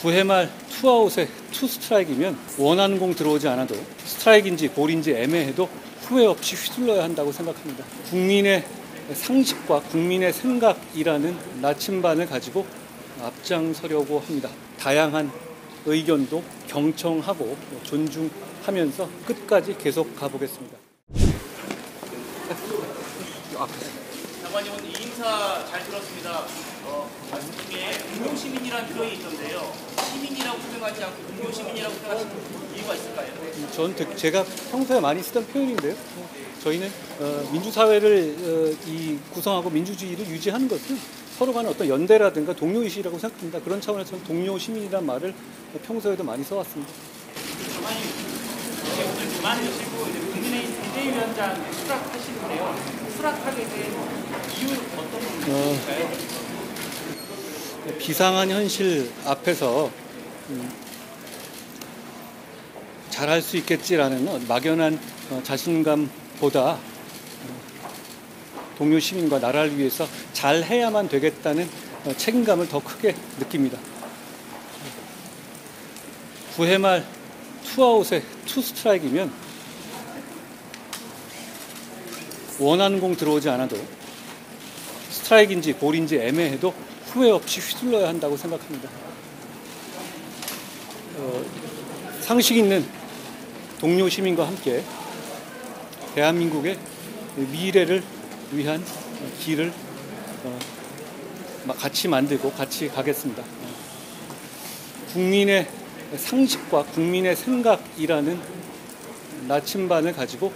9회 말 투아웃에 투 스트라이크이면 원하는 공 들어오지 않아도 스트라이크인지 볼인지 애매해도 후회 없이 휘둘러야 한다고 생각합니다. 국민의 상식과 국민의 생각이라는 나침반을 가지고 앞장서려고 합니다. 다양한 의견도 경청하고 존중하면서 끝까지 계속 가보겠습니다. 장관님, 오늘 이 인사 잘 들었습니다. 말씀 중에 공교시민이라는 표현이 있던데요. 시민이라고 표현하지 않고 공교시민이라고 표현하시는 이유가 있을까요? 제가 평소에 많이 쓰던 표현인데요. 저희는 민주사회를 구성하고 민주주의를 유지하는 것은 서로 간의 어떤 연대라든가 동료의식이라고 생각합니다. 그런 차원에서 저는 동료시민이라는 말을 평소에도 많이 써왔습니다. 장관님, 오늘 그만두시고 국민의힘 비대위원장 수락하시는데요. 수락하게 된 이유 어떤 부분일까요? 비상한 현실 앞에서 잘할 수 있겠지라는 막연한 자신감보다 동료 시민과 나라를 위해서 잘해야만 되겠다는 책임감을 더 크게 느낍니다. 9회 말 투아웃에 투 스트라이크이면 원하는 공 들어오지 않아도 스트라이크인지 볼인지 애매해도 후회 없이 휘둘러야 한다고 생각합니다. 상식 있는 동료 시민과 함께 대한민국의 미래를 위한 길을 같이 만들고 같이 가겠습니다. 국민의 상식과 국민의 생각이라는 나침반을 가지고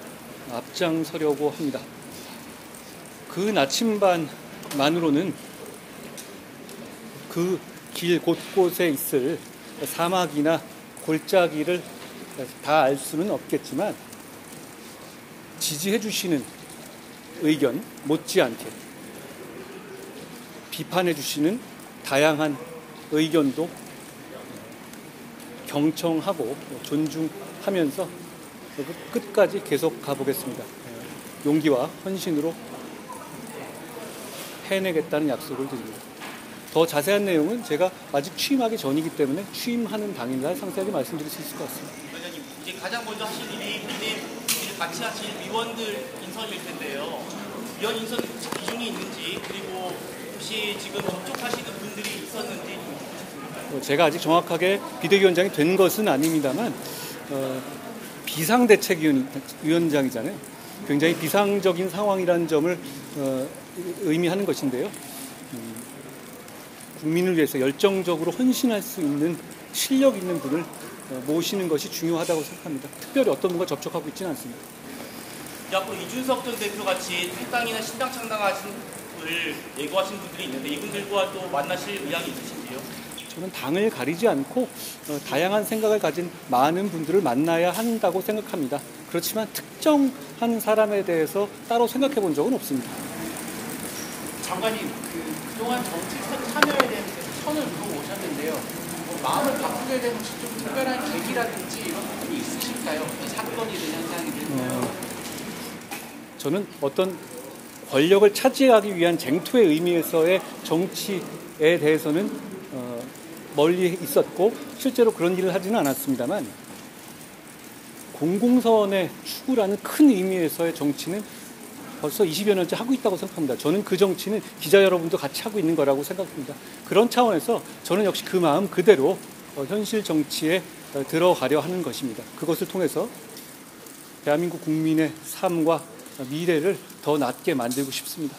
앞장서려고 합니다. 그 나침반만으로는 그 길 곳곳에 있을 사막이나 골짜기를 다 알 수는 없겠지만 지지해 주시는 의견 못지않게 비판해 주시는 다양한 의견도 경청하고 존중하면서 끝까지 계속 가보겠습니다. 용기와 헌신으로 해내겠다는 약속을 드립니다. 더 자세한 내용은 제가 아직 취임하기 전이기 때문에 취임하는 당일날 상세하게 말씀드릴 수 있을 것 같습니다. 위원장님, 이제 가장 먼저 하실 일이 비대위를 같이 하실 위원들 인선일 텐데요. 위원 인선 비중이 있는지, 그리고 혹시 지금 접촉하시는 분들이 있었는지. 제가 아직 정확하게 비대위원장이 된 것은 아닙니다만 비상대책위원장이잖아요. 굉장히 비상적인 상황이라는 점을 의미하는 것인데요. 국민을 위해서 열정적으로 헌신할 수 있는 실력 있는 분을 모시는 것이 중요하다고 생각합니다. 특별히 어떤 분과 접촉하고 있지는 않습니다. 앞으로 이준석 전 대표 같이 탈당이나 신당 창당하신 분을 예고하신 분들이 있는데 이분들과 또 만나실 의향이 있으신지요? 저는 당을 가리지 않고 다양한 생각을 가진 많은 분들을 만나야 한다고 생각합니다. 그렇지만 특정한 사람에 대해서 따로 생각해 본 적은 없습니다. 장관님, 그동안 정치선 참여에 대해서 선을 그고 오셨는데요. 마음을 바꾸게 된 혹시 좀 특별한 계기라든지 이런 부분이 있으실까요? 사건이든 현상이든. 저는 어떤 권력을 차지하기 위한 쟁투의 의미에서의 정치에 대해서는 멀리 있었고 실제로 그런 일을 하지는 않았습니다만 공공선의 추구라는 큰 의미에서의 정치는 벌써 20여 년째 하고 있다고 생각합니다. 저는 그 정치는 기자 여러분도 같이 하고 있는 거라고 생각합니다. 그런 차원에서 저는 역시 그 마음 그대로 현실 정치에 들어가려 하는 것입니다. 그것을 통해서 대한민국 국민의 삶과 미래를 더 낫게 만들고 싶습니다.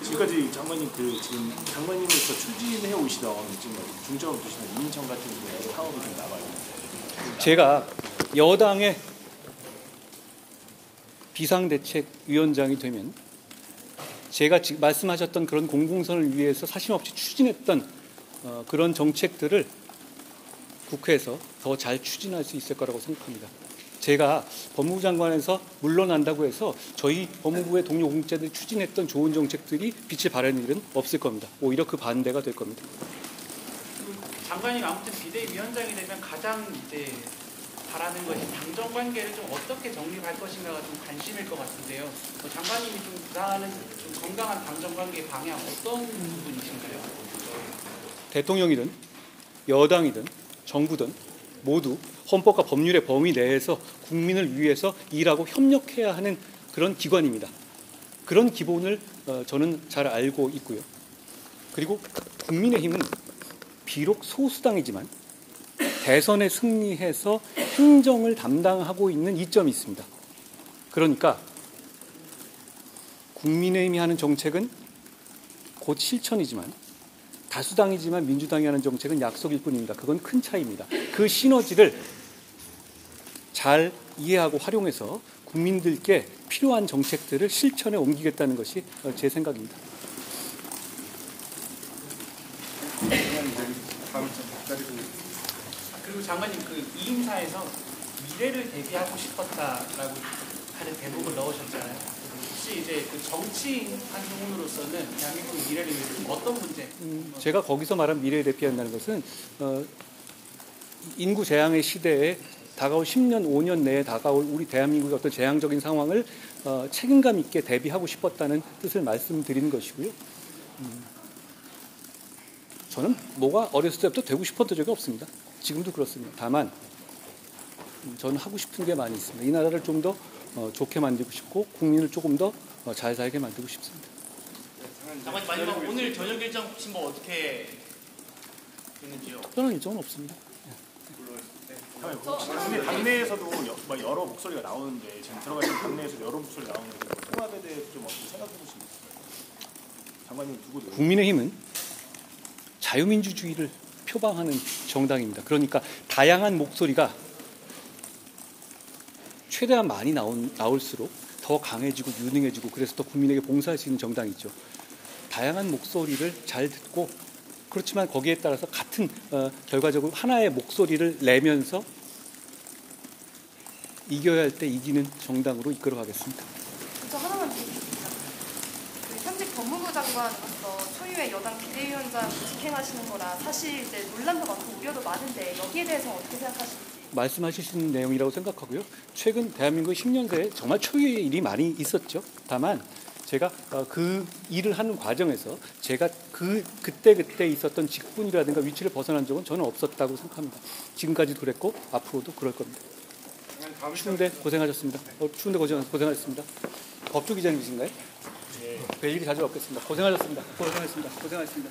지금까지 장관님 지금 장관님으로서 추진해 오시던 지금 중점을 두시는 이민청 같은 분야의 사업이 좀 남아 있는데 제가 여당의 비상대책위원장이 되면 제가 지금 말씀하셨던 그런 공공선을 위해서 사심없이 추진했던 그런 정책들을 국회에서 더 잘 추진할 수 있을 거라고 생각합니다. 제가 법무부 장관에서 물러난다고 해서 저희 법무부의 동료 공직자들이 추진했던 좋은 정책들이 빛을 발하는 일은 없을 겁니다. 오히려 그 반대가 될 겁니다. 장관님 아무튼 비대위원장이 되면 가장 이제 바라는 것이 당정 관계를 좀 어떻게 정립할 것인가가 좀 관심일 것 같은데요. 장관님이 좀 구상하는 좀 건강한 당정 관계 방향 어떤 부분이신가요? 대통령이든 여당이든 정부든 모두 헌법과 법률의 범위 내에서 국민을 위해서 일하고 협력해야 하는 그런 기관입니다. 그런 기본을 저는 잘 알고 있고요. 그리고 국민의힘은 비록 소수당이지만 대선에 승리해서 행정을 담당하고 있는 이점이 있습니다. 그러니까 국민의힘이 하는 정책은 곧 실천이지만 다수당이지만 민주당이 하는 정책은 약속일 뿐입니다. 그건 큰 차이입니다. 그 시너지를 잘 이해하고 활용해서 국민들께 필요한 정책들을 실천에 옮기겠다는 것이 제 생각입니다. 그리고 장관님 그 이임사에서 미래를 대비하고 싶었다라고 하는 대목을 넣으셨잖아요. 혹시 이제 그 정치인 한분으로서는 대한민국 미래를 위해서 어떤 문제? 제가 거기서 말한 미래에 대비한다는 것은 인구 재앙의 시대에 다가올 10년, 5년 내에 다가올 우리 대한민국의 어떤 재앙적인 상황을 책임감 있게 대비하고 싶었다는 뜻을 말씀드리는 것이고요. 저는 뭐가 어렸을 때부터 되고 싶었던 적이 없습니다. 지금도 그렇습니다. 다만 저는 하고 싶은 게 많이 있습니다. 이 나라를 좀 더 좋게 만들고 싶고 국민을 조금 더 잘 살게 만들고 싶습니다. 장관님 마지막 오늘 저녁 일정 혹시 뭐 어떻게 됐는지요? 특별한 일정은 없습니다. 당내에서도 여러 목소리가 나오는데 지금 들어가 있는 당내에서 여러 목소리 나오는데 통합에 대해서 좀 어떻게 생각해 보시면 있을까요? 장관님 두고 국민의힘은 자유민주주의를 표방하는 정당입니다. 그러니까 다양한 목소리가 최대한 많이 나올수록 더 강해지고 유능해지고 그래서 더 국민에게 봉사할 수 있는 정당이죠. 다양한 목소리를 잘 듣고 그렇지만 거기에 따라서 같은 결과적으로 하나의 목소리를 내면서 이겨야 할 때 이기는 정당으로 이끌어가겠습니다. 저 하나만 더 드리겠습니다. 그 현직 법무부 장관으로서 초유의 여당 비대위원장 직행하시는 거라 사실 이제 논란도 많고 우려도 많은데 여기에 대해서 어떻게 생각하시는지? 말씀하시는 내용이라고 생각하고요. 최근 대한민국 10년 새에 정말 초유의 일이 많이 있었죠. 다만 제가 그 일을 하는 과정에서 제가 그때 있었던 직분이라든가 위치를 벗어난 적은 저는 없었다고 생각합니다. 지금까지도 그랬고 앞으로도 그럴 겁니다. 추운데 고생하셨습니다. 추운데 고생하셨습니다. 법조 기자님이신가요? 뵐 일이 자주 없겠습니다. 고생하셨습니다. 고생하셨습니다.